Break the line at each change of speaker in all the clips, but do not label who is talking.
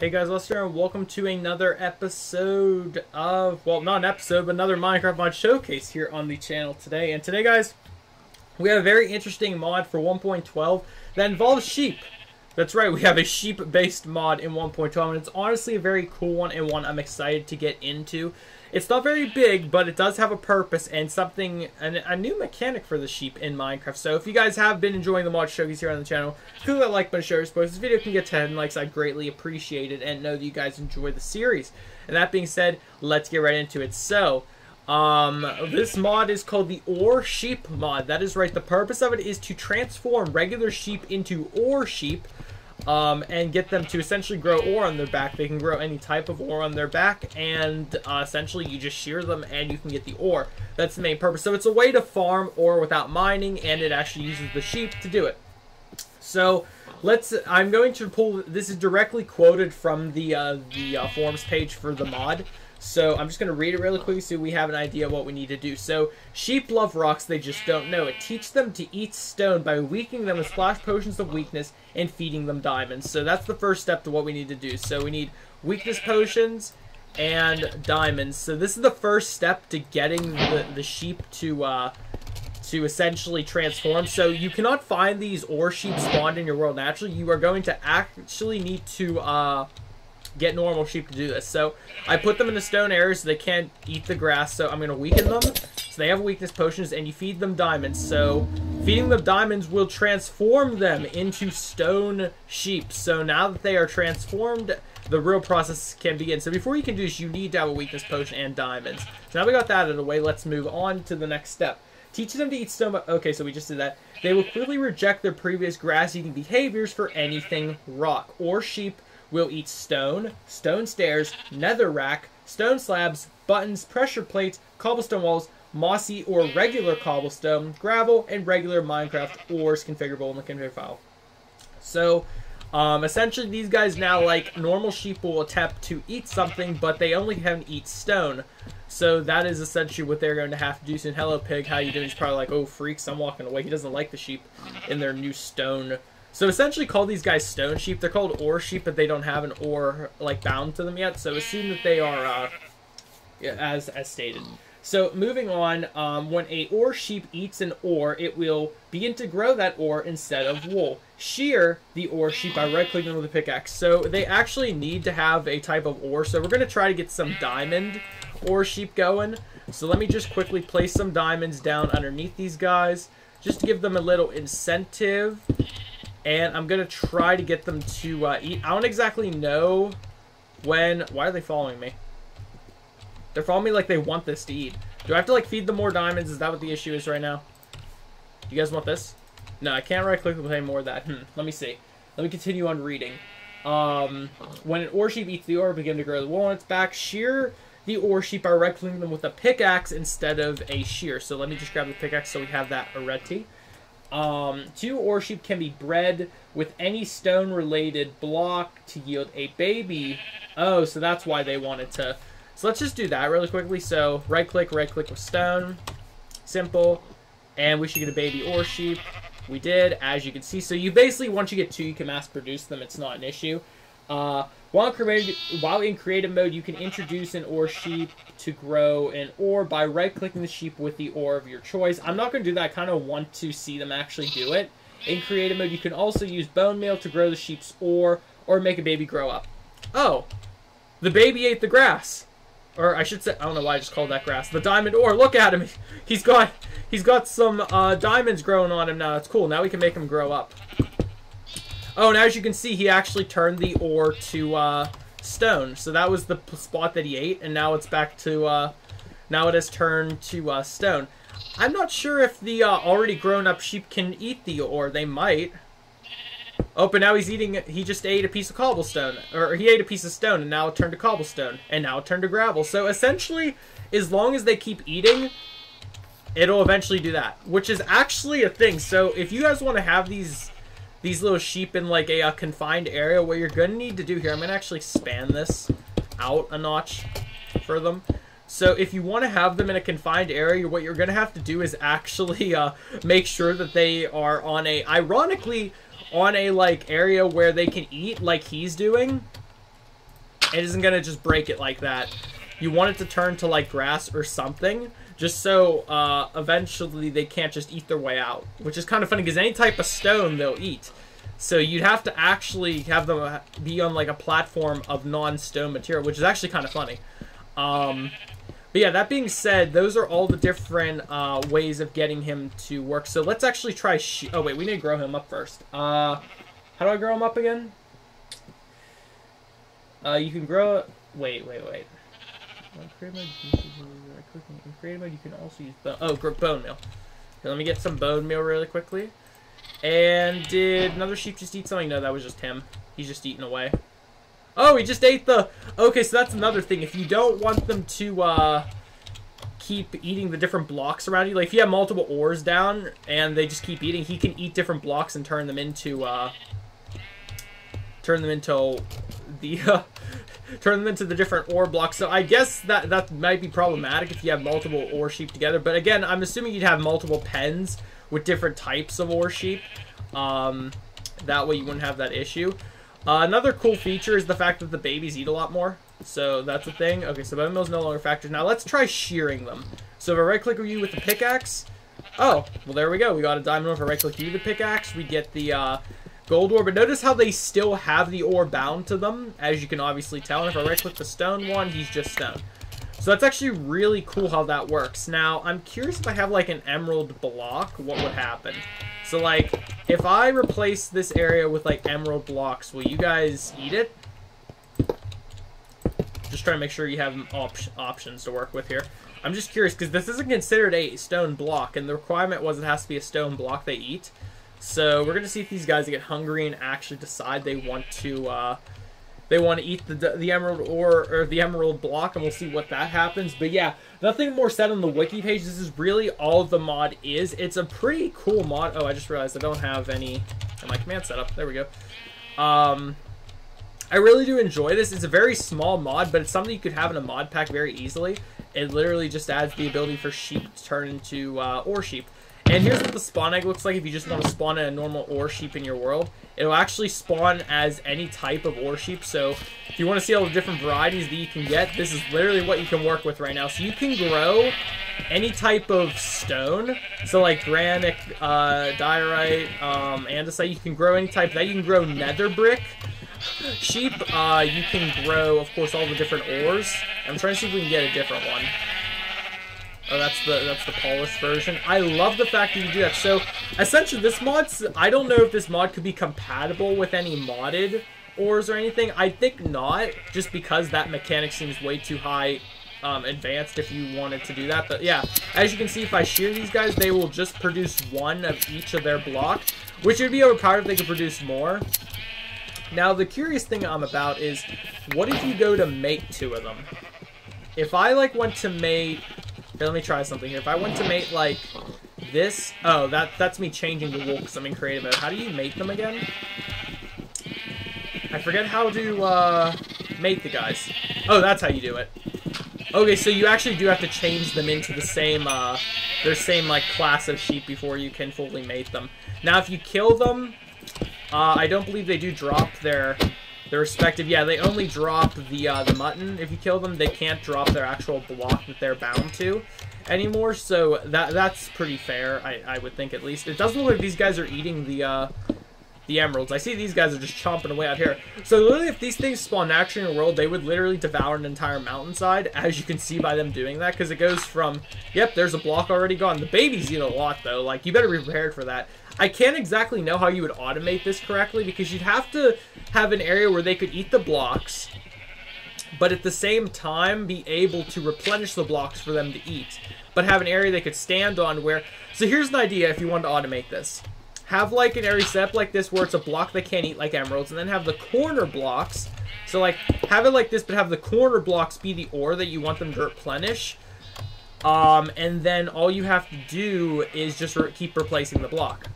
Hey guys, Lester, and welcome to another episode of, well, not an episode, but another Minecraft mod showcase here on the channel today. And today, guys, we have a very interesting mod for 1.12 that involves sheep. That's right, we have a sheep-based mod in 1.12, and it's honestly a very cool one and one I'm excited to get into. It's not very big, but it does have a purpose and something, a new mechanic for the sheep in Minecraft. So if you guys have been enjoying the mod showcase here on the channel, click that like button, share your support. This video can get 10 likes. I'd greatly appreciate it and know that you guys enjoy the series. And that being said, let's get right into it. So, this mod is called the Ore Sheep mod. That is right. The purpose of it is to transform regular sheep into ore sheep. And get them to essentially grow ore on their back. They can grow any type of ore on their back, and essentially you just shear them and you can get the ore. That's the main purpose. So it's a way to farm ore without mining, and it actually uses the sheep to do it. So I'm going to pull, this is directly quoted from the forums page for the mod. So I'm just going to read it really quickly so we have an idea of what we need to do. So, sheep love rocks, they just don't know it. Teach them to eat stone by weakening them with splash potions of weakness and feeding them diamonds. So that's the first step to what we need to do. So we need weakness potions and diamonds. So this is the first step to getting the sheep to essentially transform. So you cannot find these ore sheep spawned in your world naturally. You are going to actually need to get normal sheep to do this. So I put them in the stone area so they can't eat the grass, so I'm going to weaken them so they have weakness potions, and you feed them diamonds. So feeding them diamonds will transform them into stone sheep. So now that they are transformed, the real process can begin. So before you can do this, you need to have a weakness potion and diamonds. So now we got that out of the way, let's move on to the next step. Teach them to eat stone. Okay, so we just did that. They will quickly reject their previous grass-eating behaviors for anything rock. Or sheep will eat stone, stone stairs, netherrack, stone slabs, buttons, pressure plates, cobblestone walls, mossy or regular cobblestone, gravel, and regular Minecraft ores configurable in the config file. So, essentially these guys now, like normal sheep, will attempt to eat something, but they only can eat stone. So that is essentially what they're going to have to do soon. Hello pig, how you doing? He's probably like, oh freaks, I'm walking away. He doesn't like the sheep in their new stone. So essentially call these guys stone sheep. They're called ore sheep, but they don't have an ore like bound to them yet. So assume that they are as stated. So moving on, when a ore sheep eats an ore, it will begin to grow that ore instead of wool. Shear the ore sheep by right-clicking them with a pickaxe. So they actually need to have a type of ore. So we're going to try to get some diamond ore sheep going. So let me just quickly place some diamonds down underneath these guys, just to give them a little incentive. And I'm going to try to get them to eat. I don't exactly know when. Why are they following me? They're following me like they want this to eat. Do I have to like feed them more diamonds? Is that what the issue is right now? You guys want this? No, I can't right click with any more of that. Let me see. Let me continue on reading. When an ore sheep eats the ore, begin to grow the wool on its back. Shear the ore sheep by right clicking them with a pickaxe instead of a shear. So let me just grab the pickaxe so we have that already. 2 ore sheep can be bred with any stone-related block to yield a baby. Oh, so that's why they wanted to. So let's just do that really quickly. So right-click with stone. Simple. And we should get a baby ore sheep. We did, as you can see. So you basically, once you get 2, you can mass-produce them. It's not an issue. While in creative mode, you can introduce an ore sheep to grow an ore by right-clicking the sheep with the ore of your choice. I'm not going to do that. I kind of want to see them actually do it. In creative mode, you can also use bone meal to grow the sheep's ore or make a baby grow up. Oh, the baby ate the grass. Or I should say, I don't know why I just called that grass. The diamond ore. Look at him. He's got some diamonds growing on him now. That's cool. Now we can make him grow up. Oh, and as you can see, he actually turned the ore to stone. So that was the spot that he ate, and now it's back to, now it has turned to stone. I'm not sure if the already grown-up sheep can eat the ore. They might. Oh, but now he's eating, he just ate a piece of cobblestone. Or he ate a piece of stone, and now it turned to cobblestone. And now it turned to gravel. So essentially, as long as they keep eating, it'll eventually do that. Which is actually a thing. So if you guys want to have these little sheep in like a confined area, what you're going to need to do here, I'm going to actually span this out a notch for them. So if you want to have them in a confined area, what you're going to have to do is actually make sure that they are on a, ironically, on a like area where they can eat like he's doing. It isn't going to just break it like that. You want it to turn to like grass or something, just so eventually they can't just eat their way out. Which is kind of funny, because any type of stone they'll eat. So you'd have to actually have them be on like a platform of non-stone material, which is actually kind of funny. But yeah, that being said, those are all the different ways of getting him to work. So let's actually try... oh, wait, we need to grow him up first. How do I grow him up again? You can grow... Wait. In creative mode, you can also use... bone meal. Here, let me get some bone meal really quickly. And did another sheep just eat something? No, that was just him. He's just eating away. Oh, he just ate the... Okay, so that's another thing. If you don't want them to keep eating the different blocks around you, like if you have multiple ores down and they just keep eating, he can eat different blocks and turn them into the different ore blocks. So I guess that might be problematic if you have multiple ore sheep together. But again, I'm assuming you'd have multiple pens with different types of ore sheep. That way you wouldn't have that issue. Another cool feature is the fact that the babies eat a lot more. So that's a thing. Okay, so bone meal is no longer factored. Now let's try shearing them. So if I right-click you with the pickaxe... Oh, well there we go. We got a diamond ore. If I right-click you with the pickaxe, we get the gold ore. But notice how they still have the ore bound to them, as you can obviously tell. And if I right-click the stone one, he's just stone. So that's actually really cool how that works. Now, I'm curious if I have like an emerald block, what would happen? So like, if I replace this area with like emerald blocks, will you guys eat it? Just trying to make sure you have options to work with here. I'm just curious, because this isn't considered a stone block, and the requirement was it has to be a stone block they eat. So we're going to see if these guys get hungry and actually decide they want to eat the emerald ore, or the emerald block, and we'll see what that happens. But yeah, nothing more said on the wiki page. This is really all the mod is. It's a pretty cool mod. Oh, I just realized I don't have any in my command setup. There we go. I really do enjoy this. It's a very small mod, but it's something you could have in a mod pack very easily. It literally just adds the ability for sheep to turn into ore sheep. And here's what the spawn egg looks like if you just want to spawn a normal ore sheep in your world. It'll actually spawn as any type of ore sheep. So if you want to see all the different varieties that you can get, this is literally what you can work with right now. So you can grow any type of stone. So like granite, diorite, andesite. You can grow any type of that. You can grow nether brick sheep. You can grow, of course, all the different ores. I'm trying to see if we can get a different one. Oh, that's the polished version. I love the fact that you do that. So, essentially, this mod, I don't know if this mod could be compatible with any modded ores or anything. I think not, just because that mechanic seems way too high advanced if you wanted to do that. But yeah, as you can see, if I shear these guys, they will just produce one of each of their block, which would be overpowered if they could produce more. Now, the curious thing I'm about is, what if you go to mate two of them? If I, like, went to mate... Here, let me try something here. If I went to mate, like, this... Oh, that's me changing the wool because I'm in creative mode. How do you mate them again? I forget how to, mate the guys. Oh, that's how you do it. Okay, so you actually do have to change them into the same, their same, like, class of sheep before you can fully mate them. Now, if you kill them... I don't believe they do drop their respective... Yeah, they only drop the mutton. If you kill them, they can't drop their actual block that they're bound to anymore. So that's pretty fair, I would think, at least. It doesn't look like these guys are eating the emeralds. I see these guys are just chomping away out here. So literally, if these things spawn naturally in the world, they would literally devour an entire mountainside, as you can see by them doing that, because it goes from, yep, there's a block already gone. The babies eat a lot, though. Like, you better be prepared for that. I can't exactly know how you would automate this correctly, because you'd have to have an area where they could eat the blocks, but at the same time be able to replenish the blocks for them to eat, but have an area they could stand on where... So here's an idea if you wanted to automate this. Have like an area set up like this where it's a block they can't eat like emeralds, and then have the corner blocks. So like, have it like this, but have the corner blocks be the ore that you want them to replenish. And then all you have to do is just keep replacing the block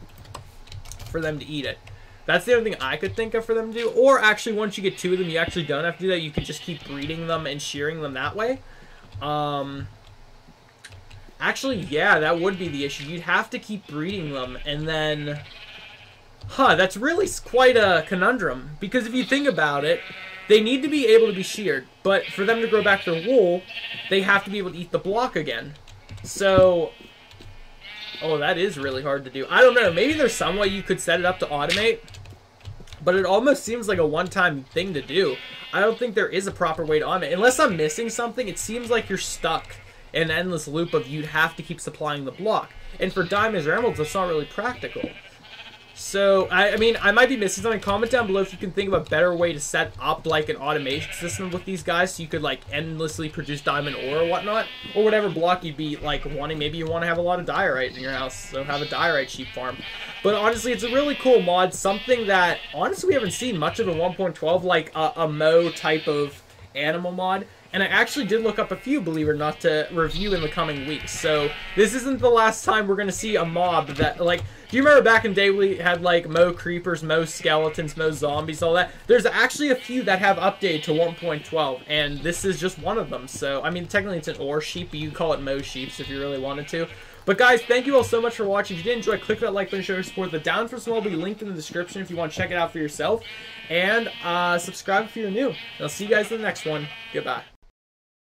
for them to eat it. That's the only thing I could think of for them to do. Or actually, once you get two of them, you actually don't have to do that. You can just keep breeding them and shearing them that way. Actually, yeah, that would be the issue. You'd have to keep breeding them, and then... Huh, that's really quite a conundrum. Because if you think about it, they need to be able to be sheared, but for them to grow back their wool, they have to be able to eat the block again. So, oh, that is really hard to do. I don't know. Maybe there's some way you could set it up to automate, but it almost seems like a one-time thing to do. I don't think there is a proper way to automate. Unless I'm missing something, it seems like you're stuck in an endless loop of you'd have to keep supplying the block. And for diamonds or emeralds, that's not really practical. So, I mean, I might be missing something. Comment down below if you can think of a better way to set up, like, an automation system with these guys so you could, like, endlessly produce diamond ore or whatnot. Or whatever block you'd be, like, wanting. Maybe you want to have a lot of diorite in your house, so have a diorite sheep farm. But honestly, it's a really cool mod. Something that, honestly, we haven't seen much of in 1.12, like a Mo type of animal mod. And I actually did look up a few, believe it or not, to review in the coming weeks. So this isn't the last time we're going to see a mob that, like, do you remember back in the day we had, like, Mo creepers, Mo skeletons, Mo zombies, all that? There's actually a few that have updated to 1.12, and this is just one of them. So, I mean, technically it's an ore sheep, but you could call it Mo sheeps if you really wanted to. But guys, thank you all so much for watching. If you did enjoy, click that like button, show your support. The down for small will be linked in the description if you want to check it out for yourself. And subscribe if you're new. And I'll see you guys in the next one. Goodbye.